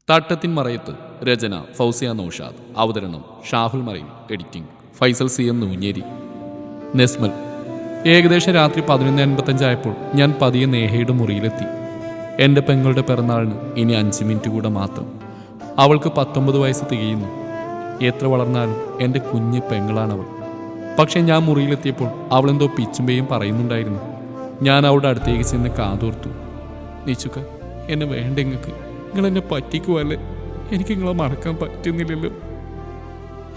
തട്ടത്തിൻ മറയത്ത്. രചന ഫൗസിയ നൗഷാദ്. അവതരണം Shahul Marayil. Editing Faisal CM Noonjeri. Nesmal. ഏകദേശം രാത്രി 11:55 ആയപ്പോൾ ഞാൻ പതിയെ നേഹയുടെ മുറിയിലെത്തി. എൻ്റെ പെങ്ങളുടെ പിറന്നാളിന് ഇനി 5 മിനിറ്റ് കൂടെ മാത്രം. അവൾക്ക് 19 വയസ്സ് തികയുന്നു. എത്ര വളർന്നാലും എൻ്റെ കുഞ്ഞ് പെങ്ങളാണവൾ. പക്ഷെ ഞാൻ മുറിയിലെത്തിയപ്പോൾ അവളെന്തോ പിച്ചുമ്പേയും പറയുന്നുണ്ടായിരുന്നു. ഞാൻ അവളുടെ അടുത്തേക്ക് ചെന്ന് കാതോർത്തു. നിച്ചുക്ക, എന്നെ വേണ്ട, നിങ്ങളെന്നെ പറ്റിക്കുവല്ലേ? എനിക്ക് നിങ്ങളെ മറക്കാൻ പറ്റുന്നില്ലല്ലോ.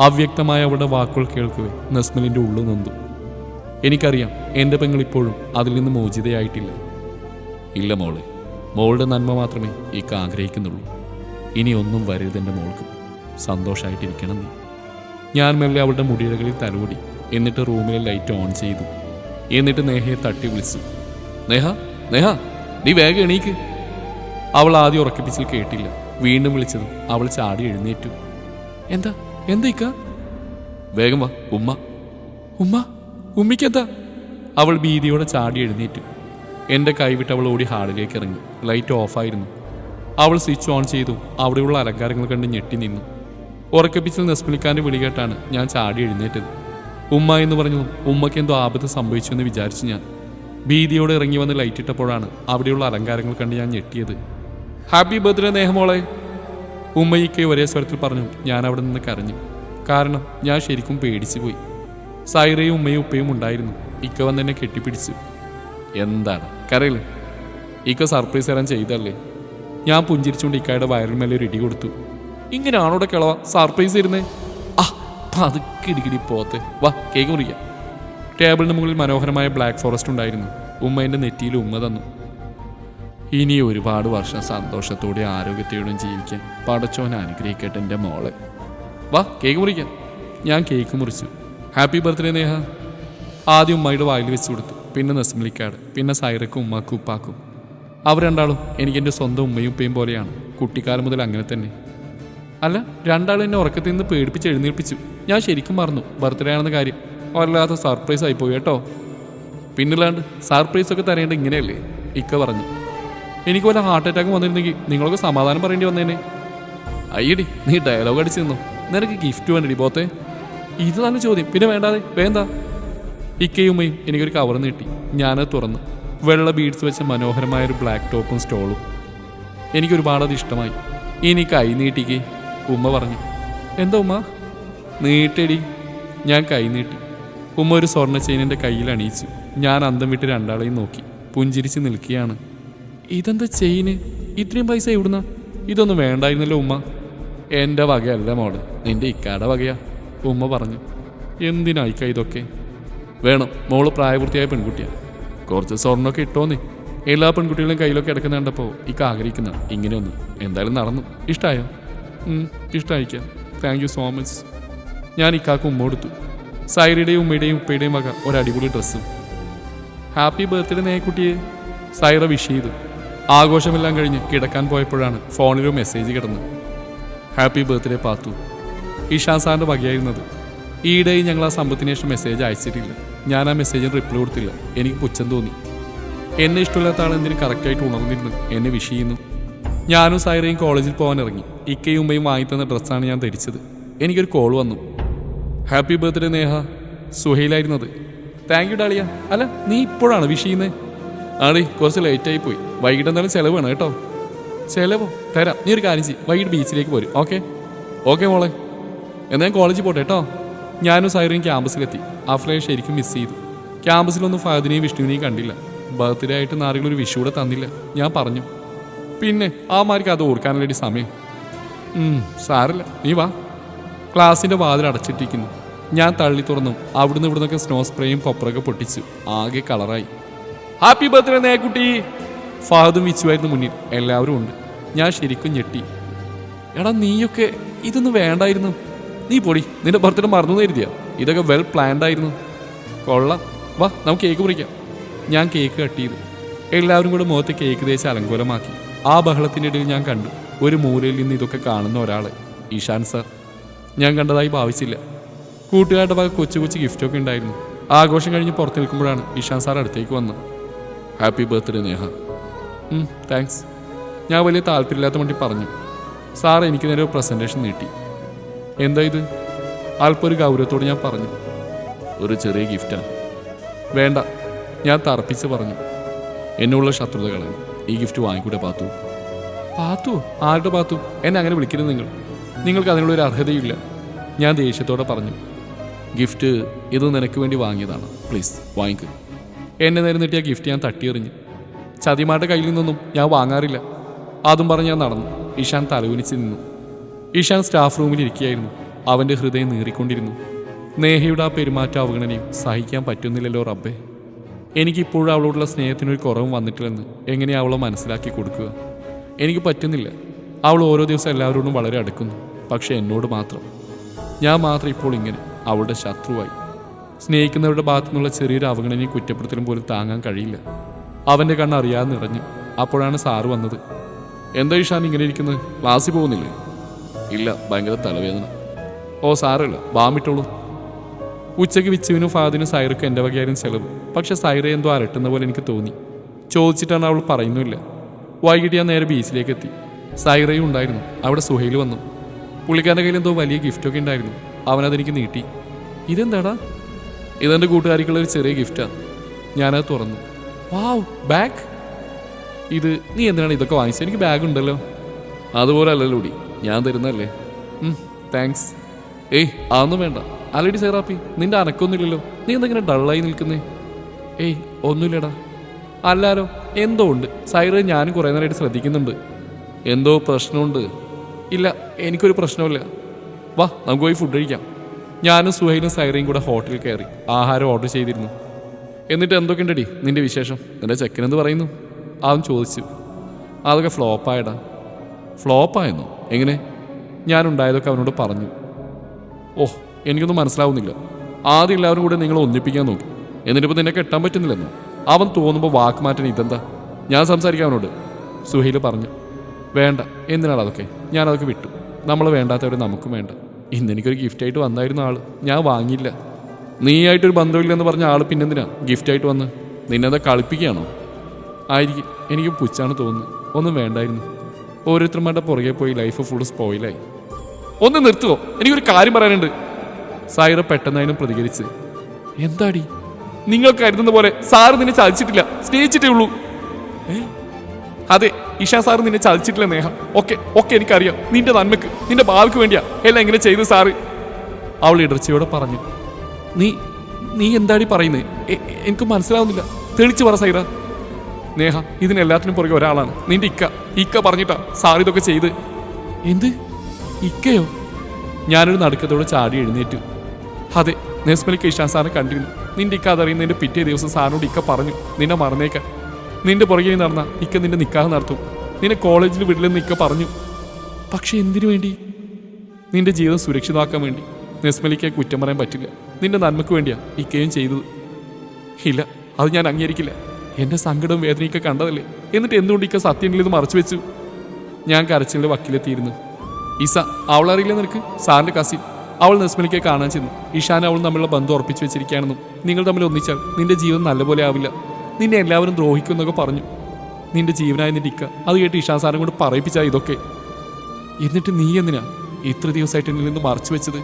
അവ്യക്തമായ അവളുടെ വാക്കുകൾ കേൾക്കവേ നസ്മലിൻ്റെ ഉള്ളു നൊന്തു. എനിക്കറിയാം എൻ്റെ പെങ്ങൾ ഇപ്പോഴും അതിൽ നിന്ന് മോചിതയായിട്ടില്ല. ഇല്ല മോളെ, മോളുടെ നന്മ മാത്രമേ ആഗ്രഹിക്കുന്നുള്ളൂ. ഇനി ഒന്നും വരരുത് എൻ്റെ മോൾക്ക്. സന്തോഷമായിട്ടിരിക്കണം നീ. ഞാൻ മെല്ലെ അവളുടെ മുടിയിഴകളിൽ തലോടി. എന്നിട്ട് റൂമിലെ ലൈറ്റ് ഓൺ ചെയ്തു. എന്നിട്ട് നേഹയെ തട്ടി വിളിച്ചു. നേഹ, നേഹ, നീ വേഗം എണീക്ക്. അവൾ ആദ്യം ഉറക്കിപ്പിച്ചിൽ കേട്ടില്ല. വീണ്ടും വിളിച്ചതും അവൾ ചാടി എഴുന്നേറ്റു. എന്താ ഇക്ക? വേഗം വാ, ഉമ്മ. ഉമ്മ? ഉമ്മിക്കെന്താ? അവൾ ഭീതിയോടെ ചാടി എഴുന്നേറ്റു. എൻ്റെ കൈവിട്ട് അവൾ ഓടി ഹാളിലേക്ക് ഇറങ്ങി. ലൈറ്റ് ഓഫായിരുന്നു. അവൾ സ്വിച്ച് ഓൺ ചെയ്തു. അവിടെയുള്ള അലങ്കാരങ്ങൾ കണ്ട് ഞെട്ടി നിന്നു. ഉറക്കപ്പിച്ചിൽ നെസ്മലിക്കാൻ്റെ വിളി കേട്ടാണ് ഞാൻ ചാടി എഴുന്നേറ്റത്. ഉമ്മ എന്ന് പറഞ്ഞതും ഉമ്മയ്ക്ക് എന്തോ ആപത്ത് സംഭവിച്ചു എന്ന് വിചാരിച്ചു ഞാൻ. ഭീതിയോടെ ഇറങ്ങി വന്ന് ലൈറ്റ് ഇട്ടപ്പോഴാണ് അവിടെയുള്ള അലങ്കാരങ്ങൾ കണ്ട് ഞാൻ ഞെട്ടിയത്. ഹാപ്പി ബർത്ത്ഡേ നേഹമോളെ, ഉമ്മയ്ക്ക് ഒരേ സ്വരത്തിൽ പറഞ്ഞു. ഞാൻ അവിടെ നിന്ന് കരഞ്ഞു. കാരണം ഞാൻ ശരിക്കും പേടിച്ചു പോയി. സൈറയും ഉമ്മയും ഉപ്പയും ഉണ്ടായിരുന്നു. ഇക്ക വന്ന് എന്നെ കെട്ടിപ്പിടിച്ചു. എന്താണ് കരയില്? ഇക്ക സർപ്രൈസ് തരാൻ ചെയ്തല്ലേ? ഞാൻ പുഞ്ചിരിച്ചുകൊണ്ട് ഇക്കയുടെ വയറിൽ മേലെ ഒരു ഇടി കൊടുത്തു. ഇങ്ങനെയാണോടെ കിളവ സർപ്രൈസ് തരുന്നേ? പതുക്കെ ഇടിക്കിടി പോത്തെ. വാ, കേക്ക് മുറിക്കാം. ടേബിളിന് മുകളിൽ മനോഹരമായ ബ്ലാക്ക് ഫോറസ്റ്റ് ഉണ്ടായിരുന്നു. ഉമ്മ എൻ്റെ നെറ്റിയിൽ ഉമ്മ തന്നു. ഇനി ഒരുപാട് വർഷം സന്തോഷത്തോടെ ആരോഗ്യത്തോടെയും ജീവിക്കാൻ പടച്ചോനെ അനുഗ്രഹിക്കട്ടെ എൻ്റെ മോളെ. വാ, കേക്ക് മുറിക്കാം. ഞാൻ കേക്ക് മുറിച്ചു. Happy birthday Neha. ആദ്യം ഉമ്മയുടെ വായിൽ വെച്ച് കൊടുത്തു. പിന്നെ നസ്മലിക്കാട്, പിന്നെ സൈറക്കും ഉമ്മാക്കും ഉപ്പാക്കും. അവർ രണ്ടാളും എനിക്കെൻ്റെ സ്വന്തം ഉമ്മയും ഉപ്പയും പോലെയാണ്. കുട്ടിക്കാലം മുതൽ അങ്ങനെ തന്നെ. അല്ല, രണ്ടാളും എന്നെ ഉറക്കത്തിൽ നിന്ന് പേടിപ്പിച്ച് എഴുന്നേൽപ്പിച്ചു. ഞാൻ ശരിക്കും മറന്നു ബർത്ത്ഡേ ആണെന്ന കാര്യം. വല്ലാത്ത സർപ്രൈസ് ആയിപ്പോയി കേട്ടോ. പിന്നില്ലാണ്ട് സർപ്രൈസൊക്കെ തരേണ്ട ഇങ്ങനെയല്ലേ? ഇക്ക പറഞ്ഞു. എനിക്ക് വല്ല ഹാർട്ട് അറ്റാക്ക് വന്നിരുന്നെങ്കിൽ നിങ്ങളൊക്കെ സമാധാനം പറയേണ്ടി വന്നേനെ. അയ്യടി, നീ ഡയലോഗ് അടിച്ചു നിന്നോ? നിനക്ക് ഗിഫ്റ്റ് വേണ്ടടി പോത്തെ? ഇത് നല്ല ചോദ്യം. പിന്നെ വേണ്ടാതെ വേണ്ട. ഇക്കയും ഉമ്മയും എനിക്കൊരു കവർ നീട്ടി. ഞാനത് തുറന്നു. വെള്ള ബീഡ്സ് വെച്ച മനോഹരമായൊരു ബ്ലാക്ക് ടോപ്പും സ്റ്റോളും. എനിക്കൊരുപാട് അത് ഇഷ്ടമായി. ഇനി കൈ നീട്ടിക്കേ, ഉമ്മ പറഞ്ഞു. എന്താ ഉമ്മ? നീട്ടടി. ഞാൻ കൈ നീട്ടി. ഉമ്മ ഒരു സ്വർണ്ണ ചെയിൻ എൻ്റെ കയ്യിൽ അണിയിച്ചു. ഞാൻ അന്തം വിട്ട് രണ്ടാളെയും നോക്കി. പുഞ്ചിരിച്ച് നിൽക്കുകയാണ്. ഇതെന്താ ചെയിന്? ഇത്രയും പൈസ എവിടുന്ന? ഇതൊന്നും വേണ്ടായിരുന്നല്ലോ ഉമ്മ. എൻ്റെ വകയല്ല മോള്, നിൻ്റെ ഇക്കാടെ വകയാ, ഉമ്മ പറഞ്ഞു. എന്തിനായിക്ക ഇതൊക്കെ? വേണം, മോള് പ്രായപൂർത്തിയായ പെൺകുട്ടിയാണ്. കുറച്ച് സ്വർണ്ണമൊക്കെ ഇട്ടോന്നേ. എല്ലാ പെൺകുട്ടികളും കയ്യിലൊക്കെ കിടക്കുന്ന കണ്ടപ്പോൾ ആഗ്രഹിക്കുന്ന ഇങ്ങനെയൊന്നും. എന്തായാലും നടന്നു. ഇഷ്ടമായോ? ഇഷ്ടമായിക്കാം. Thank you so much. ഞാൻ ഇക്കാക്ക് ഉമ്മ കൊടുത്തു. സൈറയുടെയും ഉമ്മയുടെയും ഉപ്പയുടെയും വക ഒരടിപൊളി ഡ്രസ്സും. ഹാപ്പി ബർത്ത്ഡേ നേക്കുട്ടിയെ, സൈറ വിഷ് ചെയ്തു. ആഘോഷമെല്ലാം കഴിഞ്ഞ് കിടക്കാൻ പോയപ്പോഴാണ് ഫോണിലൊരു മെസ്സേജ് കിടന്നത്. ഹാപ്പി ബർത്ത്ഡേ പാത്തു. ഇഷാൻ സാറിൻ്റെ വകയായിരുന്നത്. ഈയിടെ ഞങ്ങൾ ആ സംഭവത്തിന് ശേഷം മെസ്സേജ് അയച്ചിട്ടില്ല. ഞാൻ ആ മെസ്സേജിന് റിപ്ലൈ കൊടുത്തില്ല. എനിക്ക് പുച്ഛം തോന്നി. എന്നെ ഇഷ്ടമില്ലാത്ത ആൾ എന്തിനും കറക്റ്റായിട്ട് ഉണർന്നിരുന്നു എന്നെ വിഷ് ചെയ്യുന്നു. ഞാനും സൈറയും കോളേജിൽ പോകാൻ ഇറങ്ങി. ഇക്കയും ഉമ്മയും വാങ്ങിത്തന്ന ഡ്രസ്സാണ് ഞാൻ ധരിച്ചത്. എനിക്കൊരു കോൾ വന്നു. Happy birthday Neha. സുഹൈലായിരുന്നത്. Thank you Daliya. അല്ല, നീ ഇപ്പോഴാണ് വിഷ് ചെയ്യുന്നത്? ആടേ, കുറച്ച് ലേറ്റായി പോയി. വൈകിട്ട് എന്തായാലും ചിലവ് വേണം കേട്ടോ. ചിലവോ? തരാം. നീ ഒരു കാര്യം ചെയ്യും, വൈകിട്ട് ബീച്ചിലേക്ക് പോരും. ഓക്കെ മോളെ. എന്നാൽ ഞാൻ കോളേജിൽ പോട്ടെ കേട്ടോ. ഞാനും സൈറയും ക്യാമ്പസിലെത്തി. അഫ്ലയെ ശരിക്കും മിസ് ചെയ്തു. ക്യാമ്പസിലൊന്നും ഫഹദിനെയും വിഷ്ണുവിനെയും കണ്ടില്ല. ബർത്ത്ഡേ ആയിട്ട് നാരെങ്കിലും ഒരു വിഷു കൂടെ തന്നില്ല. ഞാൻ പറഞ്ഞു. പിന്നെ ആമാർക്ക് അത് ഓർക്കാനല്ലേടി സമയം. സാരല്ല, നീ വാ. ക്ലാസ്സിൻ്റെ വാതിൽ അടച്ചിട്ടിരിക്കുന്നു. ഞാൻ തള്ളി തുറന്നു. അവിടുന്ന് ഇവിടുന്നൊക്കെ സ്നോ സ്പ്രേയും കൊപ്പറൊക്കെ പൊട്ടിച്ചു. ആകെ കളറായി. Happy birthday നേക്കുട്ടി. ഫഹദും വിച്ചുവായിരുന്നു മുന്നിൽ. എല്ലാവരും ഉണ്ട്. ഞാൻ ശരിക്കും ഞെട്ടി. എടാ, നീയൊക്കെ ഇതൊന്നും വേണ്ടായിരുന്നു. നീ പൊടി, നിന്റെ ബർത്ത്ഡേ മറന്നു കരുതിയാ? ഇതൊക്കെ വെൽ പ്ലാൻഡ് ആയിരുന്നു. കൊള്ളാം. വാ, നമുക്ക് കേക്ക് മുറിക്കാം. ഞാൻ കേക്ക് കട്ട് ചെയ്തു. എല്ലാവരും കൂടെ മുഖത്ത് കേക്ക് തേച്ച് അലങ്കോലമാക്കി. ആ ബഹളത്തിൻ്റെ ഇടയിൽ ഞാൻ കണ്ടു ഒരു മൂലയിൽ നിന്ന് ഇതൊക്കെ കാണുന്ന ഒരാളെ. ഇഷാൻ സാർ. ഞാൻ കണ്ടതായി ഭാവിച്ചില്ല. കൂട്ടുകാരുടെ വക കൊച്ചു കൊച്ചു ഗിഫ്റ്റൊക്കെ ഉണ്ടായിരുന്നു. ആഘോഷം കഴിഞ്ഞ് പുറത്ത് നിൽക്കുമ്പോഴാണ് ഇഷാൻ സാർ അടുത്തേക്ക് വന്നത്. Happy birthday Neha. താങ്ക്സ്. ഞാൻ വലിയ താല്പര്യമില്ലാത്ത വേണ്ടി പറഞ്ഞു. സാർ എനിക്ക് നേരെ ഒരു പ്രസൻറ്റേഷൻ നീട്ടി. എന്താ ഇത്? അല്പം ഒരു ഗൗരവത്തോട് ഞാൻ പറഞ്ഞു. ഒരു ചെറിയ ഗിഫ്റ്റാണ്. വേണ്ട, ഞാൻ തറപ്പിച്ച് പറഞ്ഞു. എന്നുള്ള ശത്രുത കളയാൻ ഈ ഗിഫ്റ്റ് വാങ്ങിക്കൂടെ പാത്തു? പാത്തു? ആരുടെ പാത്തു? എന്നെ അങ്ങനെ വിളിക്കരുത് നിങ്ങൾ. നിങ്ങൾക്ക് അതിനുള്ളൊരു അർഹതയില്ല. ഞാൻ ദേഷ്യത്തോടെ പറഞ്ഞു. ഗിഫ്റ്റ് ഇത് നിനക്ക് വേണ്ടി വാങ്ങിയതാണ്. പ്ലീസ് വാങ്ങിക്കുക. എന്നെ നേരെ നീട്ടിയ ഗിഫ്റ്റ് ഞാൻ തട്ടിയെറിഞ്ഞു. ചതിമാരുടെ കയ്യിൽ നിന്നൊന്നും ഞാൻ വാങ്ങാറില്ല. അതും പറഞ്ഞ് ഞാൻ നടന്നു. ഇഷാൻ തലകുനിച്ച് നിന്നു. ഇഷാൻ സ്റ്റാഫ് റൂമിൽ ഇരിക്കുകയായിരുന്നു. അവൻ്റെ ഹൃദയം നീറിക്കൊണ്ടിരുന്നു. നേഹയുടെ ആ പെരുമാറ്റ അവഗണനയും സഹിക്കാൻ പറ്റുന്നില്ലല്ലോ റബ്ബേ. എനിക്കിപ്പോഴും അവളോടുള്ള സ്നേഹത്തിനൊരു കുറവും വന്നിട്ടില്ലെന്ന് എങ്ങനെയാണ് അവളെ മനസ്സിലാക്കി കൊടുക്കുക? എനിക്ക് പറ്റുന്നില്ല. അവൾ ഓരോ ദിവസം എല്ലാവരോടും വളരെ അടുക്കുന്നു. പക്ഷെ എന്നോട് മാത്രം. ഞാൻ മാത്രം ഇപ്പോൾ ഇങ്ങനെ അവളുടെ ശത്രുവായി. സ്നേഹിക്കുന്നവരുടെ ഭാഗത്തു നിന്നുള്ള ചെറിയൊരു അവഗണനയും കുറ്റപ്പെടുത്തലും പോലും താങ്ങാൻ കഴിയില്ല. അവൻ്റെ കണ്ണ് അറിയാതെ നിറഞ്ഞു. അപ്പോഴാണ് സാറ് വന്നത്. എന്താ ഇഷാൻ ഇങ്ങനെ ഇരിക്കുന്നത്? ക്ലാസ്സിൽ പോകുന്നില്ലേ? ഇല്ല, ഭയങ്കര തലവേദന. ഓ സാരമില്ല, ബാമിട്ടോളൂ. ഉച്ചയ്ക്ക് വിച്ചുവിനും ഫാദിനും സൈറയ്ക്കും എൻ്റെ വകയായിരുന്നു ചെലവ്. പക്ഷെ സൈറ എന്തോ അരട്ടുന്ന പോലെ എനിക്ക് തോന്നി. ചോദിച്ചിട്ടാണ് അവൾ പറയുന്നില്ല. വൈകിട്ട് ഞാൻ നേരെ ബീച്ചിലേക്ക് എത്തി. സൈറയും ഉണ്ടായിരുന്നു. അവിടെ സുഹൈൽ വന്നു. പുള്ളിക്കാരൻ്റെ കയ്യിൽ എന്തോ വലിയ ഗിഫ്റ്റൊക്കെ ഉണ്ടായിരുന്നു. അവനതെനിക്ക് നീട്ടി. ഇതെന്താടാ? ഇതെൻ്റെ കൂട്ടുകാരിക്കുള്ളൊരു ചെറിയ ഗിഫ്റ്റാണ്. ഞാനത് തുറന്നു. വാവ്, ബാഗ്! ഇത് നീ എന്തിനാണ് ഇതൊക്കെ വാങ്ങിച്ചത്? എനിക്ക് ബാഗ് ഉണ്ടല്ലോ. അതുപോലെ അല്ലല്ലോടി, ഞാൻ തരുന്നല്ലേ. താങ്ക്സ്. ഏയ് അതൊന്നും വേണ്ട. അല്ലടി സൈറാപ്പി, നിന്റെ അനക്കൊന്നുമില്ലല്ലോ. നീ എന്തെങ്കിലും ഡള്ളായി നിൽക്കുന്നേ? ഏയ് ഒന്നുമില്ലടാ. അല്ലാലോ, എന്തോ ഉണ്ട്. സൈറ ഞാനും കുറേ നേരമായിട്ട് ശ്രദ്ധിക്കുന്നുണ്ട്. എന്തോ പ്രശ്നമുണ്ട്. ഇല്ല, എനിക്കൊരു പ്രശ്നമില്ല. വാ, നമുക്ക് പോയി ഫുഡ് കഴിക്കാം. ഞാനും സുഹൈലും സൈറയും കൂടെ ഹോട്ടലിൽ കയറി ആഹാരം ഓർഡർ ചെയ്തിരുന്നു. എന്നിട്ട് എന്തൊക്കെയുണ്ടടി നിന്റെ വിശേഷം? നിന്റെ ചെക്കനെന്ത് പറയുന്നു? അവൻ ചോദിച്ചു. അതൊക്കെ ഫ്ലോപ്പായടാ. ഫ്ലോപ്പായെന്നോ? എങ്ങനെ? ഞാനുണ്ടായതൊക്കെ അവനോട് പറഞ്ഞു. ഓഹ്, എനിക്കൊന്നും മനസ്സിലാവുന്നില്ല. ആദ്യം എല്ലാവരും കൂടെ നിങ്ങളെ ഒന്നിപ്പിക്കാൻ നോക്കി. എന്നിട്ടിപ്പോൾ നിന്നെ കെട്ടാൻ പറ്റുന്നില്ലെന്നോ? അവൻ തോന്നുമ്പോൾ വാക്ക് മാറ്റാൻ ഇതെന്താ? ഞാൻ സംസാരിക്കാം അവനോട്, സുഹൈൽ പറഞ്ഞു. വേണ്ട, എന്തിനാണ് അതൊക്കെ? ഞാനതൊക്കെ വിട്ടു. നമ്മൾ വേണ്ടാത്തവരെ നമുക്കും വേണ്ട. ഇന്നെനിക്കൊരു ഗിഫ്റ്റായിട്ട് വന്നായിരുന്നു ആൾ. ഞാൻ വാങ്ങിയില്ല. നീയായിട്ടൊരു ബന്ധമില്ലെന്ന് പറഞ്ഞ ആൾ പിന്നെന്തിനാ ഗിഫ്റ്റായിട്ട് വന്ന്? നിന്നെന്താ കളിപ്പിക്കുകയാണോ? ആയിരിക്കും. എനിക്ക് പുച്ഛാണ് തോന്നുന്നു. ഒന്നും വേണ്ടായിരുന്നു. ഓരോരുത്തർമാരുടെ പുറകെ പോയി ലൈഫ് ഫുൾ സ്പോയിലായി. ഒന്ന് നിർത്തുവോ? എനിക്കൊരു കാര്യം പറയാനുണ്ട്. സൈറ പെട്ടെന്നതിനും പ്രതികരിച്ച്. എന്താടി? നിങ്ങൾ കരുതുന്ന പോലെ സാറ് നിന്നെ ചതിച്ചിട്ടില്ല, സ്നേഹിച്ചിട്ടേ ഉള്ളൂ. അതെ, ഇഷാ സാറ് നിന്നെ ചതിച്ചിട്ടില്ല നേഹ. ഒക്കെ എനിക്കറിയാം. നിന്റെ നന്മക്ക്, നിന്റെ ഭാവിക്ക് വേണ്ടിയാ എല്ലാം ഇങ്ങനെ ചെയ്തു സാറ്. അവൾ ഇടർച്ചയോടെ പറഞ്ഞു. നീ എന്താടി പറയുന്നേ? എനിക്ക് മനസ്സിലാവുന്നില്ല. തെളിച്ചു പറ സൈറ. നേഹ, ഇതിനെല്ലാത്തിനും പുറകെ ഒരാളാണ്. നിന്റെ ഇക്ക പറഞ്ഞിട്ടാ സാർ ഇതൊക്കെ ചെയ്ത്. എന്ത്? ഇക്കയോ? ഞാനൊരു നടുക്കത്തോടെ ചാടി എഴുന്നേറ്റു. അതെ, നെസ്മലിക്ക് ഇഷാൻ സാറിനെ കണ്ടിരുന്നു. നിന്റെ ഇക്ക അതറിയുന്നതിന്റെ പിറ്റേ ദിവസം സാറിനോട് ഇക്ക പറഞ്ഞു നിന്നെ മറന്നേക്കാൻ. നിന്റെ പുറകെ നടന്ന ഇക്ക നിന്റെ നിക്കാഹ് നടത്തും. നിന്നെ കോളേജിൽ വിടില്ലെന്ന് ഇക്ക പറഞ്ഞു. പക്ഷെ എന്തിനു വേണ്ടി? നിന്റെ ജീവിതം സുരക്ഷിതമാക്കാൻ വേണ്ടി. നെസ്മലിക്ക് കുറ്റം പറയാൻ പറ്റില്ല. നിന്റെ നന്മയ്ക്ക് വേണ്ടിയാ ഇക്കയും ചെയ്തത്. ഇല്ല, അത് ഞാൻ അംഗീകരിക്കില്ല. എന്റെ സങ്കടവും വേദനയൊക്കെ കണ്ടതല്ലേ. എന്നിട്ട് എന്തുകൊണ്ട് ഇക്ക സത്യങ്ങളിത് മറച്ചു വെച്ചു? ഞാൻ കരച്ചിലിന്റെ വക്കിലെത്തിയിരുന്നു. ഇസ, അവളറിയില്ല നിനക്ക്? സാറിന്റെ കസിൻ. അവൾ നെസ്മലിക്കെ കാണാൻ ചെന്നു. ഇഷാൻ അവൾ തമ്മിലുള്ള ബന്ധം ഉറപ്പിച്ചു വെച്ചിരിക്കുകയാണെന്നും നിങ്ങൾ തമ്മിൽ ഒന്നിച്ചാൽ നിന്റെ ജീവിതം നല്ലപോലെ ആവില്ല, നിന്നെ എല്ലാവരും ദ്രോഹിക്കും എന്നൊക്കെ പറഞ്ഞു. നിന്റെ ജീവനായ നിന്റെ ഇക്ക അത് കേട്ട് ഇഷാൻ സാറും കൊണ്ട് പറയിപ്പിച്ചാ ഇതൊക്കെ. എന്നിട്ട് നീ എന്തിനാ ഇത്ര ദിവസമായിട്ട് എന്നിൽ നിന്ന് മറച്ചു വെച്ചത്?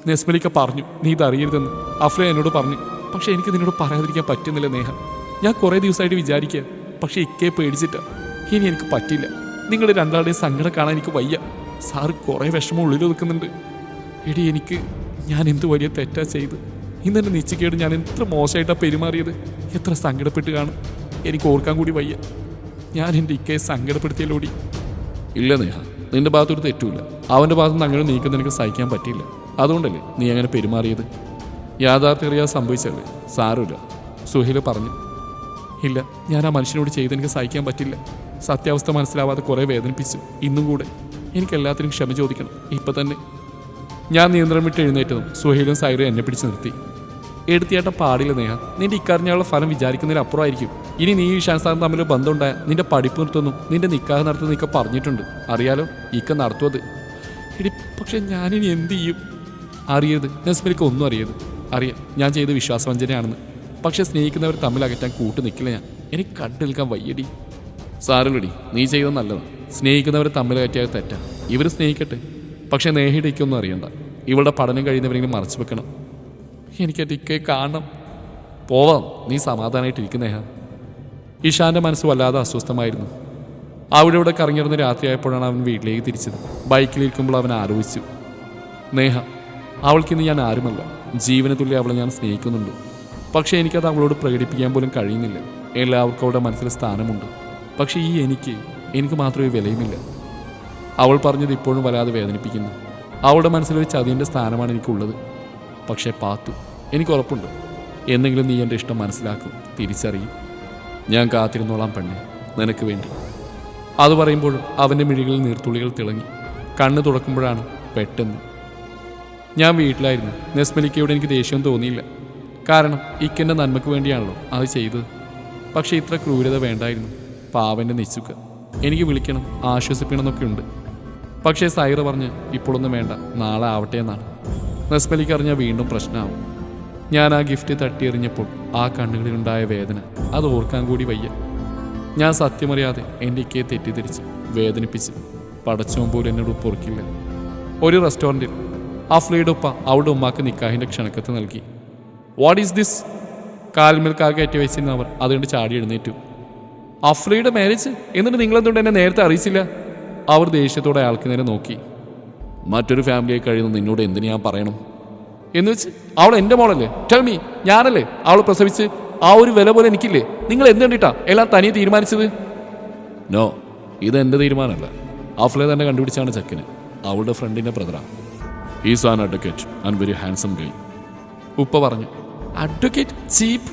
നെസ്മലിക്ക പറഞ്ഞു നീ ഇതറിയരുതെന്ന്. അഫ്ര എന്നോട് പറഞ്ഞു. പക്ഷെ എനിക്ക് നിന്നോട് പറയാതിരിക്കാൻ പറ്റുന്നില്ല നേഹ. ഞാൻ കുറേ ദിവസമായിട്ട് വിചാരിക്കുക. പക്ഷെ ഇക്കയെ പേടിച്ചിട്ടാ. ഇനി എനിക്ക് പറ്റില്ല. നിങ്ങൾ രണ്ടാളുടെയും സങ്കടം കാണാൻ എനിക്ക് വയ്യ. സാറ് കുറേ വിഷമം ഉള്ളിൽ ഒതുക്കുന്നുണ്ട്. എടി, ഞാൻ എന്ത് വലിയ തെറ്റാ ചെയ്ത്. ഇന്നെന്നെ നിശ്ചയിക്കേട് ഞാൻ എത്ര മോശമായിട്ടാണ് പെരുമാറിയത്. എത്ര സങ്കടപ്പെട്ട് കാണും. എനിക്ക് ഓർക്കാൻ കൂടി വയ്യ. ഞാൻ എൻ്റെ ഇക്കയെ സങ്കടപ്പെടുത്തിയല്ലോടി. ഇല്ല നേഹ, നിന്റെ ഭാഗത്തൊരു തെറ്റുമില്ല. അവൻ്റെ ഭാഗത്ത് നിന്ന് അങ്ങനെ നീക്കുന്ന എനിക്ക് സഹിക്കാൻ പറ്റിയില്ല. അതുകൊണ്ടല്ലേ നീ അങ്ങനെ പെരുമാറിയത്. യാഥാർത്ഥ്യം അറിയാതെ സംഭവിച്ചല്ലേ. സാരമില്ല, സുഹൈൽ പറഞ്ഞു. ഇല്ല, ഞാൻ ആ മനുഷ്യനോട് ചെയ്തെനിക്ക് സഹിക്കാൻ പറ്റില്ല. സത്യാവസ്ഥ മനസ്സിലാവാതെ കുറേ വേദനിപ്പിച്ചു. ഇന്നും കൂടെ എനിക്കെല്ലാത്തിനും ക്ഷമ ചോദിക്കണം, ഇപ്പം തന്നെ. ഞാൻ നിയന്ത്രണം വിട്ട് എഴുന്നേറ്റതും സുഹൈലും സൈറയും എന്നെ പിടിച്ച് നിർത്തി. എടുത്തിയാട്ടം പാടില്ല നേഹ. നിന്റെ ഇക്കറിഞ്ഞുള്ള ഫലം വിചാരിക്കുന്നതിലപ്പുറമായിരിക്കും. ഇനി നീ ഇഷാൻ സാറും തമ്മിൽ ബന്ധമുണ്ടായ നിന്റെ പഠിപ്പ് നിർത്തുന്നു, നിന്റെ നിക്കാഹ് നടത്തുന്നു ഇക്ക പറഞ്ഞിട്ടുണ്ട്. അറിയാലോ, ഇക്ക നടത്തുന്നത്. എടി, പക്ഷെ ഞാനിനി എന്ത് ചെയ്യും? അറിയരുത് നെസ്മലിക്ക്, ഒന്നും അറിയരുത്. അറിയാം ഞാൻ ചെയ്ത് വിശ്വാസവഞ്ചനയാണെന്ന്. പക്ഷെ സ്നേഹിക്കുന്നവർ തമ്മിൽ അകറ്റാൻ കൂട്ടു നിൽക്കില്ല ഞാൻ. എനിക്ക് കണ്ടു നിൽക്കാൻ വയ്യടി. സാരല്ലടി, നീ ചെയ്തത് നല്ലതാണ്. സ്നേഹിക്കുന്നവരെ തമ്മിൽ കയറ്റിയാൽ തെറ്റാ. ഇവർ സ്നേഹിക്കട്ടെ, പക്ഷെ നേഹിടയ്ക്കൊന്നും അറിയണ്ട. ഇവളുടെ പഠനം കഴിയുന്നവരെങ്കിലും മറച്ചു വെക്കണം. എനിക്ക് ടിക്കെ കാണണം. പോവാം, നീ സമാധാനമായിട്ടിരിക്കുന്നേഹ. ഇഷാന്റെ മനസ്സ് വല്ലാതെ അസ്വസ്ഥമായിരുന്നു. അവിടെ ഇവിടെ കറങ്ങിയിരുന്ന രാത്രിയായപ്പോഴാണ് അവൻ വീട്ടിലേക്ക് തിരിച്ചത്. ബൈക്കിലിരിക്കുമ്പോൾ അവൻ ആലോചിച്ചു, നേഹ, അവൾക്കിന്ന് ഞാൻ ആരുമല്ല. ജീവന തുല്യം അവളെ ഞാൻ സ്നേഹിക്കുന്നുണ്ട്. പക്ഷേ എനിക്കത് അവളോട് പ്രകടിപ്പിക്കാൻ പോലും കഴിയുന്നില്ല. എല്ലാവർക്കും അവളുടെ മനസ്സിൽ സ്ഥാനമുണ്ട്. പക്ഷേ ഈ എനിക്ക് മാത്രമേ വിലയുമില്ല. അവൾ പറഞ്ഞത് ഇപ്പോഴും വല്ലാതെ വേദനിപ്പിക്കുന്നു. അവളുടെ മനസ്സിലൊരു ചതിയൻ്റെ സ്ഥാനമാണ് എനിക്കുള്ളത്. പക്ഷേ പാത്തു, എനിക്ക് ഉറപ്പുണ്ട്, എന്തെങ്കിലും നീ എൻ്റെ ഇഷ്ടം മനസ്സിലാക്കും, തിരിച്ചറിയും. ഞാൻ കാത്തിരുന്നോളാം പെണ്ണെ, നിനക്ക് വേണ്ടി. അത് പറയുമ്പോഴും അവൻ്റെ മിഴികളിൽ നീർത്തുള്ളികൾ തിളങ്ങി. കണ്ണ് തുറക്കുമ്പോഴാണ് പെട്ടെന്ന്. ഞാൻ വീട്ടിലായിരുന്നു. നെസ്മലിക്കയോട് എനിക്ക് ദേഷ്യം തോന്നിയില്ല. കാരണം ഇക്കെൻ്റെ നന്മയ്ക്ക് വേണ്ടിയാണല്ലോ അത് ചെയ്തത്. പക്ഷേ ഇത്ര ക്രൂരത വേണ്ടായിരുന്നു. പാവൻ്റെ നിശ്ചുക്ക. എനിക്ക് വിളിക്കണം, ആശ്വസിപ്പിക്കണമെന്നൊക്കെ ഉണ്ട്. പക്ഷേ സൈറ പറഞ്ഞ് ഇപ്പോഴൊന്നും വേണ്ട, നാളെ ആവട്ടെ എന്നാണ്. നെസ്മലിക്ക് അറിഞ്ഞാൽ വീണ്ടും പ്രശ്നമാവും. ഞാൻ ആ ഗിഫ്റ്റ് തട്ടിയെറിഞ്ഞപ്പോൾ ആ കണ്ണുകളിലുണ്ടായ വേദന അത് ഓർക്കാൻ കൂടി വയ്യ. ഞാൻ സത്യമറിയാതെ എൻ്റെ ഇക്കയെ തെറ്റിദ്ധരിച്ച് വേദനിപ്പിച്ച്. പടച്ചോൻ പോലും എന്നോട് പൊറുക്കില്ല. ഒരു റെസ്റ്റോറൻറ്റിൽ അഫ്ലയുടെ ഉപ്പ അവളുടെ ഉമ്മാക്ക് നിക്കാഹിൻ്റെ ക്ഷണക്കത്ത് നൽകി. What is this? കാൽമേൽക്കാകെ കയറ്റി വെച്ചിരുന്ന അവർ അതുകൊണ്ട് ചാടി എഴുന്നേറ്റു. അഫ്ലയുടെ മാരേജ്? എന്നിട്ട് നിങ്ങളെന്തുകൊണ്ട് എന്നെ നേരത്തെ അറിയിച്ചില്ല? അവർ ദേഷ്യത്തോടെ അയാൾക്ക് നേരെ നോക്കി. മറ്റൊരു ഫാമിലിയായി കഴിയുന്ന നിന്നോട് എന്തിനു ഞാൻ പറയണം? എന്ന് വെച്ച് അവൾ എൻ്റെ മോളല്ലേ? Tell me. ഞാനല്ലേ അവൾ പ്രസവിച്ച്? ആ ഒരു വില പോലെ എനിക്കില്ലേ? നിങ്ങൾ എന്ത് കണ്ടിട്ടാ എല്ലാം തനിയെ തീരുമാനിച്ചത്? നോ, ഇത് എൻ്റെ തീരുമാനമല്ല. അഫ്ലെ തന്നെ കണ്ടുപിടിച്ചാണ് ചെക്കന്. അവളുടെ ഫ്രണ്ടിൻ്റെ ബ്രദറാണ്. Is an advocate and very handsome guy. ഉപ്പ പറഞ്ഞു. അഡ്വക്കേറ്റ്? ചീപ്പ്.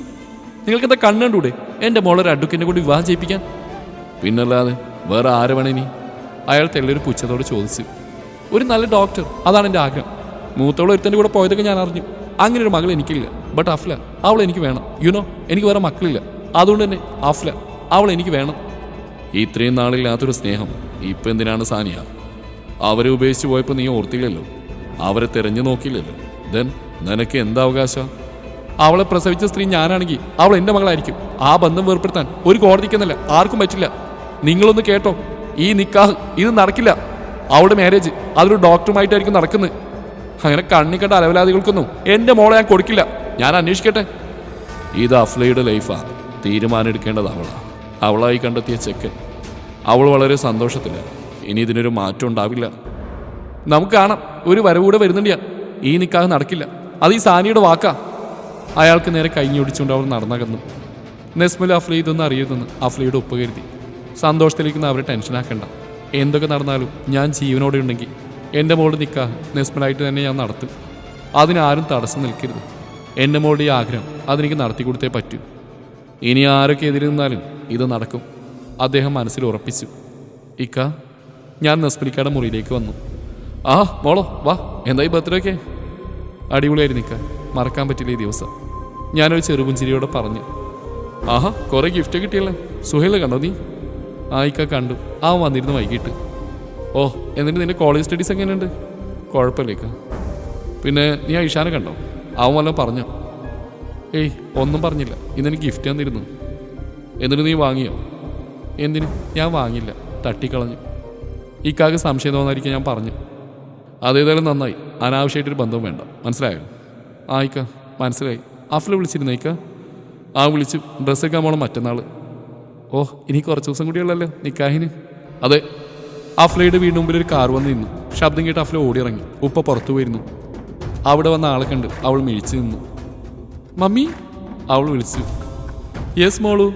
നിങ്ങൾക്കെന്താ കണ്ണുണ്ടൂടെ എൻ്റെ മോളൊരു അഡ്വക്കേറ്റിനെ കൂടി വിവാഹം ചെയ്യിപ്പിക്കാൻ? പിന്നല്ലാതെ വേറെ ആര് വേണേ നീ? അയാൾ തെല്ലൊരു പുച്ഛത്തോട് ചോദിച്ചു. ഒരു നല്ല ഡോക്ടർ, അതാണ് എൻ്റെ ആഗ്രഹം. മൂത്തോളം ഒരുത്തൻ്റെ കൂടെ പോയതൊക്കെ ഞാൻ അറിഞ്ഞു. അങ്ങനെ ഒരു മകൾ എനിക്കില്ല. ബട്ട് അഫ്ല, അവൾ എനിക്ക് വേണം. യുനോ, എനിക്ക് വേറെ മക്കളില്ല. അതുകൊണ്ട് തന്നെ അഫ്ല, അവൾ എനിക്ക് വേണം. ഇത്രയും നാളില്ലാത്തൊരു സ്നേഹം ഇപ്പം എന്തിനാണ് സാനിയ? അവരെ ഉപേക്ഷിച്ച് പോയപ്പോൾ നീ ഓർത്തില്ലല്ലോ, അവരെ തിരഞ്ഞു നോക്കിയില്ലല്ലോ. ദെൻ നിനക്ക് എന്താ അവകാശം? അവളെ പ്രസവിച്ച സ്ത്രീ ഞാനാണെങ്കിൽ അവൾ എൻ്റെ മകളായിരിക്കും. ആ ബന്ധം വേർപ്പെടുത്താൻ ഒരു കോടതിക്കെന്നല്ല ആർക്കും പറ്റില്ല. നിങ്ങളൊന്ന് കേട്ടോ, ഈ നിക്കാഹ് ഇത് നടക്കില്ല. അവളുടെ മാരേജ് അതൊരു ഡോക്ടറുമായിട്ടായിരിക്കും നടക്കുന്നത്. അങ്ങനെ കണ്ണിക്കണ്ട അലവലാദികൾക്കൊന്നും എൻ്റെ മോളെ ഞാൻ കൊടുക്കില്ല. ഞാൻ അന്വേഷിക്കട്ടെ. ഇത് അഫ്ലയുടെ ലൈഫാണ്. തീരുമാനം എടുക്കേണ്ടത് അവളാണ്. അവളായി കണ്ടെത്തിയ ചെക്കൻ. അവൾ വളരെ സന്തോഷത്തില്ല. ഇനി ഇതിനൊരു മാറ്റം ഉണ്ടാവില്ല. നമുക്ക് കാണാം. ഒരു വരവൂടെ വരുന്നുണ്ട് ഞാൻ. ഈ നിക്കാഹ് നടക്കില്ല. അത് ഈ സാനിയുടെ വാക്കാ. അയാൾക്ക് നേരെ കൈഞ്ഞൊടിച്ചുകൊണ്ട് അവൾ നടന്നകന്നു. നെസ്മൽ അഫ്ല ഇതൊന്നും അറിയരുതെന്ന് അഫ്ലയുടെ ഉപ്പ് കരുതി. സന്തോഷത്തിലേക്കുന്ന അവരെ ടെൻഷനാക്കണ്ട. എന്തൊക്കെ നടന്നാലും ഞാൻ ജീവനോടെ ഉണ്ടെങ്കിൽ എൻ്റെ മോളുടെ നിക്കാഹ് നെസ്മലായിട്ട് തന്നെ ഞാൻ നടത്തും. അതിനാരും തടസ്സം നിൽക്കരുത്. എൻ്റെ മോളുടെ ഈ ആഗ്രഹം അതെനിക്ക് നടത്തി കൊടുത്തേ പറ്റൂ. ഇനി ആരൊക്കെ എതിര് നിന്നാലും ഇത് നടക്കും, അദ്ദേഹം മനസ്സിൽ ഉറപ്പിച്ചു. ഇക്ക, ഞാൻ നെസ്മലിക്കയുടെ മുറിയിലേക്ക് വന്നു. ആ മോളോ വാ, എന്തായി ബർത്ത്ഡേ ഒക്കെ? അടിപൊളിയായിരുന്നു ഇക്ക, മറക്കാൻ പറ്റില്ല ഈ ദിവസം. ഞാനൊരു ചെറുപുഞ്ചിരിയോടെ പറഞ്ഞു. ആഹാ, കുറേ ഗിഫ്റ്റ് കിട്ടിയല്ലേ. സുഹേല കണ്ടോ നീ? ആയിക്ക കണ്ടു. അവൻ വന്നിരുന്നു വൈകിട്ട്. ഓ, എന്നിട്ട് നിന്റെ കോളേജ് സ്റ്റഡീസ് എങ്ങനെയുണ്ട്? കുഴപ്പമില്ലേക്ക. പിന്നെ നീ ആ ഇഷാനെ കണ്ടോ? അവൻ വല്ലതും പറഞ്ഞോ? ഏയ്, ഒന്നും പറഞ്ഞില്ല. ഇന്നെനിക്ക് ഗിഫ്റ്റ് തന്നിരുന്നു. എന്നിട്ട് നീ വാങ്ങിയോ? എന്തിന്? ഞാൻ വാങ്ങില്ല, തട്ടിക്കളഞ്ഞു. ഇക്കാക്ക് സംശയം തോന്നാതിരിക്കാൻ ഞാൻ പറഞ്ഞു. അതേതായാലും നന്നായി. അനാവശ്യമായിട്ടൊരു ബന്ധവും വേണ്ട, മനസ്സിലായോ? ആയിക്ക, മനസ്സിലായി. അഫ്ല വിളിച്ചിരുന്നു ഇക്ക? ആ വിളിച്ചു. ഡ്രസ്സൊക്കെ പോകണം മറ്റന്നാൾ. ഓ, ഇനി കുറച്ച് ദിവസം കൂടിയുള്ളല്ലോ നിക്കാഹിന്. അതെ. അഫ്ലയുടെ വീടിന് മുമ്പിൽ ഒരു കാർ വന്ന് നിന്നു. ശബ്ദം കേട്ട് അഫ്ല ഓടിയിറങ്ങി. ഉപ്പ പുറത്തു പോയിരുന്നു. അവിടെ വന്ന ആളെ കണ്ട് അവൾ മിഴിച്ചു നിന്നു. മമ്മി, അവൾ വിളിച്ചു. യെസ് മോളു.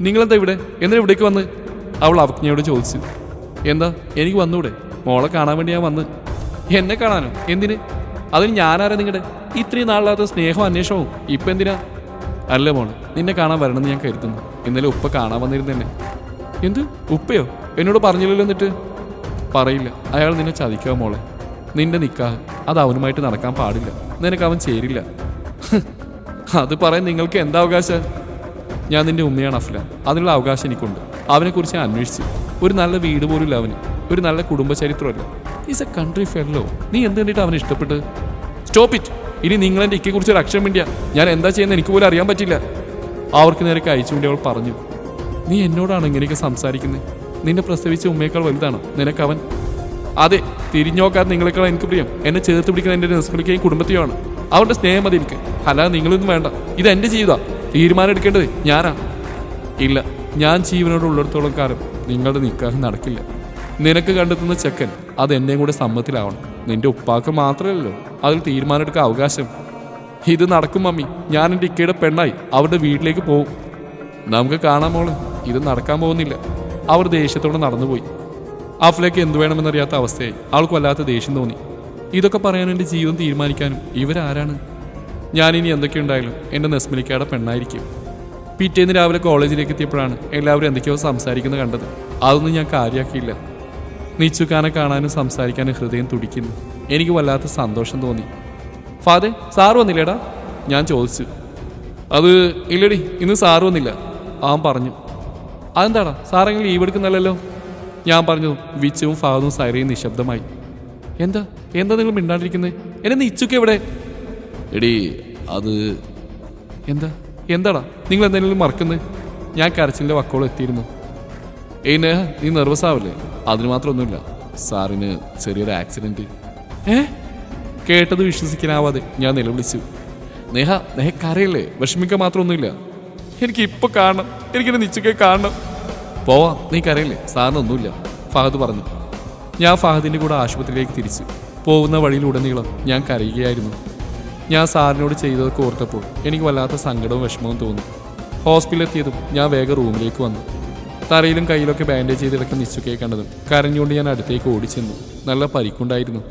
നിങ്ങളെന്താ ഇവിടെ? എന്തിനാ ഇവിടേക്ക് വന്ന്? അവൾ അവജ്ഞയോട് ചോദിച്ചു. എന്താ, എനിക്ക് വന്നൂടെ? മോളെ കാണാൻ വേണ്ടി ഞാൻ വന്ന്. എന്നെ കാണാനോ? എന്തിന്? അതിന് ഞാനാരാ നിങ്ങളുടെ? ഇത്രയും നാളില്ലാത്ത സ്നേഹവും അന്വേഷണവും ഇപ്പം എന്തിനാ? അല്ല മോളെ, നിന്നെ കാണാൻ വരണമെന്ന് ഞാൻ കരുതുന്നു. ഇന്നലെ ഉപ്പ കാണാൻ വന്നിരുന്നെന്നെ. എന്ത്? ഉപ്പയോ? എന്നോട് പറഞ്ഞില്ലല്ലോ. എന്നിട്ട്? പറയില്ല. അയാൾ നിന്നെ ചതിക്കുക മോളെ. നിന്റെ നിക്കാഹ് അത് അവനുമായിട്ട് നടക്കാൻ പാടില്ല. നിനക്ക് അവൻ ചേരില്ല. അത് പറയാൻ നിങ്ങൾക്ക് എന്താ അവകാശം? ഞാൻ നിന്റെ ഉമ്മയാണ് അഫ്ല. അതിനുള്ള അവകാശം എനിക്കുണ്ട്. അവനെക്കുറിച്ച് ഞാൻ അന്വേഷിച്ചു. ഒരു നല്ല വീട് പോലും ഇല്ല അവന്. ഒരു നല്ല കുടുംബ ചരിത്രമല്ല. Is a country fellow. നീ എന്ത് കണ്ടിട്ട് അവനെ ഇഷ്ടപ്പെട്ട്? Stop it. ഇനി നിങ്ങളെൻ്റെ ഇക്കയെക്കുറിച്ച് ഒരു അക്ഷരം വേണ്ടിയാ ഞാൻ എന്താ ചെയ്യുന്നത് എനിക്ക് പോലും അറിയാൻ പറ്റില്ല. അവർക്ക് നേരെ കഴിച്ചു വേണ്ടി അവൾ പറഞ്ഞു. നീ എന്നോടാണ് ഇങ്ങനെയൊക്കെ സംസാരിക്കുന്നത്? നിന്നെ പ്രസവിച്ച ഉമ്മയേക്കാൾ വലുതാണോ നിനക്കവൻ? അതെ, തിരിഞ്ഞോക്കാതെ നിങ്ങളെക്കാൾ എനിക്ക് പ്രിയം എന്നെ ചേർത്ത് പിടിക്കുന്ന എൻ്റെ നസ്മലിക്കയും കുടുംബത്തെയുമാണ്. അവരുടെ സ്നേഹം മതി എനിക്ക്, അല്ലാതെ നിങ്ങളൊന്നും വേണ്ട. ഇത് എൻ്റെ ജീവിതമാണ്, തീരുമാനം എടുക്കേണ്ടത് ഞാനാ. ഇല്ല, ഞാൻ ജീവനോട് ഉള്ളിടത്തോളം കാലം നിങ്ങളുടെ നിക്കാഹ് നടക്കില്ല. നിനക്ക് കണ്ടെത്തുന്ന ചെക്കൻ അത് എന്നെയും കൂടെ സമ്മതത്തിലാവണം. നിന്റെ ഉപ്പാക്ക് മാത്രമല്ലല്ലോ അതിൽ തീരുമാനമെടുക്കാൻ അവകാശം. ഇത് നടക്കും മമ്മി. ഞാൻ എൻ്റെ ഇക്കയുടെ പെണ്ണായി അവരുടെ വീട്ടിലേക്ക് പോവും. നമുക്ക് കാണാൻ മോള്, ഇത് നടക്കാൻ പോകുന്നില്ല. അവർ ദേഷ്യത്തോടെ നടന്നുപോയി. അഫ്ലേക്ക് എന്തു വേണമെന്നറിയാത്ത അവസ്ഥയായി. അവൾക്ക് വല്ലാത്ത ദേഷ്യം തോന്നി. ഇതൊക്കെ പറയാൻ എൻ്റെ ജീവിതം തീരുമാനിക്കാനും ഇവരാരാണ്? ഞാനിനി എന്തൊക്കെയുണ്ടായാലും എൻ്റെ നസ്മലിക്കയുടെ പെണ്ണായിരിക്കും. പിറ്റേന്ന് രാവിലെ കോളേജിലേക്ക് എത്തിയപ്പോഴാണ് എല്ലാവരും എന്തൊക്കെയോ സംസാരിക്കുന്നത് കണ്ടത്. അതൊന്നും ഞാൻ കാര്യമാക്കിയില്ല. നിച്ചുക്കാനെ കാണാനും സംസാരിക്കാനും ഹൃദയം തുടിക്കുന്നു. എനിക്ക് വല്ലാത്ത സന്തോഷം തോന്നി. ഫാദേ, സാറ് വന്നില്ലേടാ? ഞാൻ ചോദിച്ചു. അത് ഇല്ലടി, ഇന്ന് സാറ് വന്നില്ല, അവൻ പറഞ്ഞു. അതെന്താടാ, സാറെങ്കിലും ലീവ് എടുക്കുന്നല്ലോ? ഞാൻ പറഞ്ഞു. വിച്ചുവും ഫാദും സൈറയും നിശബ്ദമായി. എന്താ എന്താ നിങ്ങൾ മിണ്ടാണ്ടിരിക്കുന്നത്? എന്നെ നിച്ചുക്ക് എവിടെ? എടി അത് എന്താടാ നിങ്ങൾ എന്തെങ്കിലും മറക്കുന്നത്? ഞാൻ കരച്ചിലിൻ്റെ വക്കോളം എത്തിയിരുന്നു. ഏയ് നേഹ, നീ നെർവസ് ആവല്ലേ? അതിന് മാത്രമൊന്നുമില്ല, സാറിന് ചെറിയൊരു ആക്സിഡൻറ്റ്. കേട്ടത് വിശ്വസിക്കാനാവാതെ ഞാൻ നിലവിളിച്ചു. നേഹ കരയല്ലേ, വിഷമിക്കാൻ മാത്രമൊന്നുമില്ല. എനിക്കിപ്പോൾ കാണണം, എനിക്കെന്നെ നിച്ചൊക്കെ കാണണം. പോവാം, നീ കരയല്ലേ, സാറിനൊന്നുമില്ല, ഫഹദ് പറഞ്ഞു. ഞാൻ ഫഹദിൻ്റെ കൂടെ ആശുപത്രിയിലേക്ക് തിരിച്ചു. പോകുന്ന വഴിയിലുടനീളം ഞാൻ കരയുകയായിരുന്നു. ഞാൻ സാറിനോട് ചെയ്തതൊക്കെ ഓർത്തപ്പോൾ എനിക്ക് വല്ലാത്ത സങ്കടവും വിഷമവും തോന്നി. ഹോസ്പിറ്റലിൽ എത്തിയതും ഞാൻ വേഗം റൂമിലേക്ക് വന്നു. തലയിലും കയ്യിലൊക്കെ ബാൻഡേജ് ചെയ്തിടക്ക് നിശ്ചുക്കയെ കണ്ടതും കരഞ്ഞുകൊണ്ട് ഞാൻ അടുത്തേക്ക് ഓടിച്ചെന്നു. നല്ല പരിക്കുണ്ടായിരുന്നു.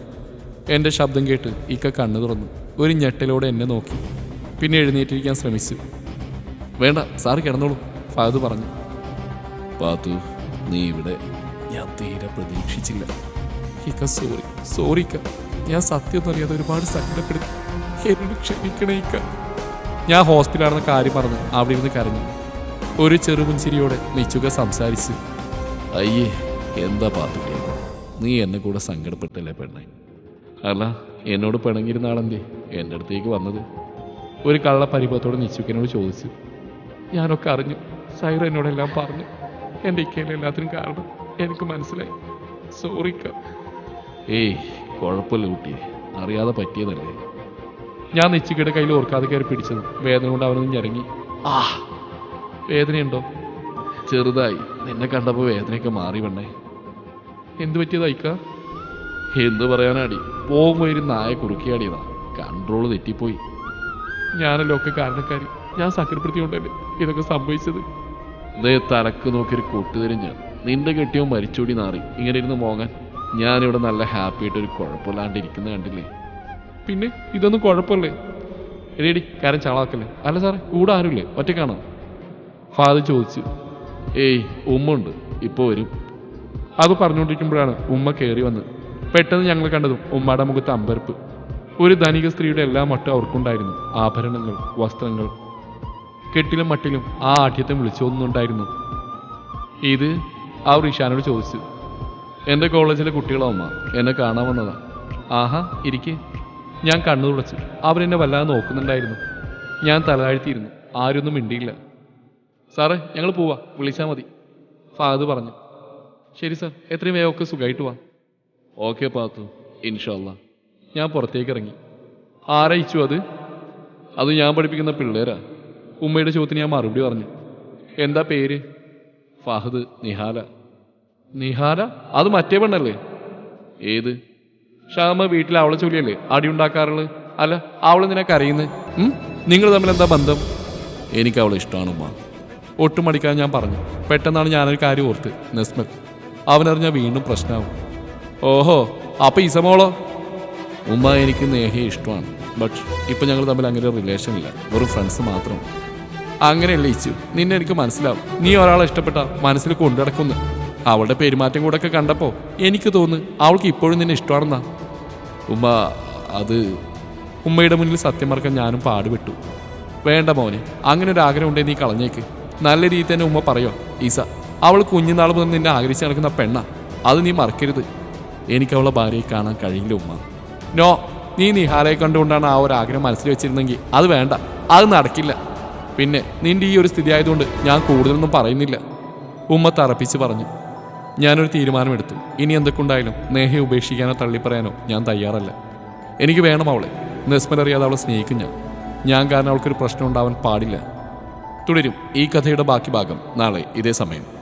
എൻ്റെ ശബ്ദം കേട്ട് ഇക്ക കണ്ണു തുറന്നു. ഒരു ഞെട്ടലോടെ എന്നെ നോക്കി. പിന്നെ എഴുന്നേറ്റിരിക്കാൻ ശ്രമിച്ചു. വേണ്ട, സാറ് കിടന്നോളൂ, ഫഹദ് പറഞ്ഞു. പാത്തു, നീ ഇവിടെ? ഞാൻ തീരെ പ്രതീക്ഷിച്ചില്ല. ഇക്ക സോറി ഇക്ക, ഞാൻ സത്യമൊന്നും അറിയാതെ ഒരുപാട് സങ്കടപ്പെടുത്തി, എന്നോട് ക്ഷമിക്കണേ ഇക്ക. ഞാൻ ഹോസ്പിറ്റലാണെന്ന കാര്യം പറഞ്ഞ് അവിടെ ഇരുന്ന് കരഞ്ഞു. ഒരു ചെറുപുഞ്ചിരിയോടെ നിച്ചുക സംസാരിച്ചു. അയ്യേ, എന്താ പാത്തുക്കേ, നീ എന്നെ കൂടെ സങ്കടപ്പെട്ടല്ലേ പെണ്ണെ? അല്ല, എന്നോട് പിണങ്ങിയിരുന്ന ആളെന്തേ എൻ്റെ അടുത്തേക്ക് വന്നത്? ഒരു കള്ള പരിഭവത്തോടെ നിച്ചുക്കനോട് ചോദിച്ചു. ഞാനൊക്കെ അറിഞ്ഞു, സൈറ എന്നോടെല്ലാം പറഞ്ഞു. എൻ്റെ ഇക്കയിലെ എല്ലാത്തിനും കാരണം എനിക്ക് മനസ്സിലായി. സോറിക്ക. ഏയ് കുഴപ്പമില്ല കുട്ടിയെ, അറിയാതെ പറ്റിയതല്ലേ. ഞാൻ നിച്ചുക്കയുടെ കയ്യിൽ ഓർക്കാതെ കയറി പിടിച്ചത് വേദന കൊണ്ട് അവനൊന്ന് ഞെരങ്ങി. വേദനയുണ്ടോ? ചെറുതായി. നിന്നെ കണ്ടപ്പോൾ വേദനയൊക്കെ മാറി വേണ്ടേ. എന്തു പറ്റിയതായിക്ക? എന്തു പറയാനാടി, പോകുമ്പോൾ ഒരു നായ കുറുക്കിയാടിയതാ, കൺട്രോള് തെറ്റിപ്പോയി. ഞാനല്ലോ ഒക്കെ കാരണക്കാരി. ഞാൻ സങ്കടപ്പെടുത്തിക്കൊണ്ടല്ലേ ഇതൊക്കെ സംഭവിച്ചത്. ഇതേ തലക്ക് നോക്കിയൊരു കൊട്ടുതരും ഞാൻ. നിന്റെ കെട്ടിയോ മരിച്ചോടി നാറി ഇങ്ങനെ ഇരുന്ന് മോങ്ങാൻ. ഞാനിവിടെ നല്ല ഹാപ്പി ആയിട്ട് ഒരു കുഴപ്പമില്ലാണ്ടിരിക്കുന്ന കണ്ടില്ലേ? പിന്നെ ഇതൊന്നും കുഴപ്പമില്ലേ? റെഡി, കാര്യം ചളാക്കല്ലേ. അല്ല സാറേ, കൂടെ ആരുമില്ലേ, ഒറ്റക്കാണോ? ഫാദർ ചോദിച്ചു. ഏയ്, ഉമ്മ ഉണ്ട്, ഇപ്പോൾ വരും. അത് പറഞ്ഞുകൊണ്ടിരിക്കുമ്പോഴാണ് ഉമ്മ കയറി വന്നത്. പെട്ടെന്ന് ഞങ്ങൾ കണ്ടതും ഉമ്മയുടെ മുഖത്ത് അമ്പരപ്പ്. ഒരു ധനിക സ്ത്രീയുടെ എല്ലാ മട്ടും അവർക്കുണ്ടായിരുന്നു. ആഭരണങ്ങൾ, വസ്ത്രങ്ങൾ. കെട്ടിലും മട്ടിലും ആ ആഠ്യത്തെ വിളിച്ചോന്നുണ്ടായിരുന്നു. ഇത് അവർ ഇഷാനോട് ചോദിച്ചു. എൻ്റെ കോളേജിലെ കുട്ടികളോ അമ്മ, എന്നെ കാണാൻ വന്നതാ. ആഹാ, ഇരിക്കെ. ഞാൻ കണ്ണു തുളച്ചു. അവരെന്നെ വല്ലാതെ നോക്കുന്നുണ്ടായിരുന്നു. ഞാൻ തലതാഴ്ത്തിയിരുന്നു. ആരൊന്നും മിണ്ടിയില്ല. സാറേ, ഞങ്ങൾ പോവാ, വിളിച്ചാൽ മതി, ഫാദർ പറഞ്ഞു. ശരി സാർ, എത്രയും വേഗം ഒക്കെ സുഖമായിട്ട് വാ. ഓക്കെ പാത്തു, ഇൻഷാ അല്ലാ. ഞാൻ പുറത്തേക്ക് ഇറങ്ങി. ആരയച്ചു അത്? അത് ഞാൻ പഠിപ്പിക്കുന്ന പിള്ളേരാ. ഉമ്മയുടെ ചോദ്യത്തിന് ഞാൻ മറുപടി പറഞ്ഞു. എന്താ പേര്? ഫഹദ്. നിഹാല. നിഹാല? അത് മറ്റേ പെണ്ണല്ലേ? ഏത്? ഷാമ വീട്ടിൽ അവളെ ചൊല്ലിയല്ലേ അടി ഉണ്ടാക്കാറുള്ളത്? അല്ല, അവളെന്തിനാ കരയുന്നത്? നിങ്ങൾ തമ്മിൽ എന്താ ബന്ധം? എനിക്ക് അവളെ ഇഷ്ടമാണ് ഉമ്മ. ഒട്ടും മടിക്കാൻ ഞാൻ പറഞ്ഞു. പെട്ടെന്നാണ് ഞാനൊരു കാര്യം ഓർത്ത്. നസ്മൽ അവനറിഞ്ഞാൽ വീണ്ടും പ്രശ്നമാവും. ഓഹോ, അപ്പം ഇസമോളോ? ഉമ്മ, എനിക്ക് നേഹയെ ഇഷ്ടമാണ്. ബട്ട് ഇപ്പം ഞങ്ങൾ തമ്മിൽ അങ്ങനെ ഒരു റിലേഷൻ ഇല്ല, വെറും ഫ്രണ്ട്സ് മാത്രം. അങ്ങനെയല്ല ഇച്ചു, നിന്നെ എനിക്ക് മനസ്സിലാവും. നീ ഒരാളെ ഇഷ്ടപ്പെട്ട മനസ്സിൽ കൊണ്ടുനടക്കുന്നു. അവളുടെ പെരുമാറ്റം കൂടെ ഒക്കെ കണ്ടപ്പോൾ എനിക്ക് തോന്നുന്നു അവൾക്ക് ഇപ്പോഴും നിന്നെ ഇഷ്ടമാണെന്നാ. ഉമ്മ, അത്... ഉമ്മയുടെ മുന്നിൽ സത്യം മറക്കാൻ ഞാനും പാടുപെട്ടു. വേണ്ട മോനെ, അങ്ങനെ ഒരു ആഗ്രഹം ഉണ്ടെങ്കിൽ നീ കളഞ്ഞേക്ക്. നല്ല രീതിയിൽ തന്നെ ഉമ്മ പറയോ. ഈസ, അവൾ കുഞ്ഞുനാൾ മുതൽ നിന്നെ ആഗ്രഹിച്ച് നടക്കുന്ന പെണ്ണ, അത് നീ മറക്കരുത്. എനിക്ക് അവളെ ഭാര്യയെ കാണാൻ കഴിയില്ല ഉമ്മ. നോ, നീ നിഹാലയെ കണ്ടുകൊണ്ടാണ് ആ ഒരു ആഗ്രഹം മനസ്സിൽ വെച്ചിരുന്നെങ്കിൽ അത് വേണ്ട, അത് നടക്കില്ല. പിന്നെ നിന്റെ ഈ ഒരു സ്ഥിതി ആയതുകൊണ്ട് ഞാൻ കൂടുതലൊന്നും പറയുന്നില്ല. ഉമ്മ തറപ്പിച്ച് പറഞ്ഞു. ഞാനൊരു തീരുമാനമെടുത്തു. ഇനി എന്തൊക്കെയുണ്ടായാലും നേഹയെ ഉപേക്ഷിക്കാനോ തള്ളിപ്പറയാനോ ഞാൻ തയ്യാറല്ല. എനിക്ക് വേണം അവളെ. നെസ്മൽ അറിയാതെ അവളെ സ്നേഹിക്കും ഞാൻ കാരണം അവൾക്കൊരു പ്രശ്നം ഉണ്ടാവാൻ പാടില്ല. തുടരും ഈ കഥയുടെ ബാക്കി ഭാഗം നാളെ ഇതേ സമയം.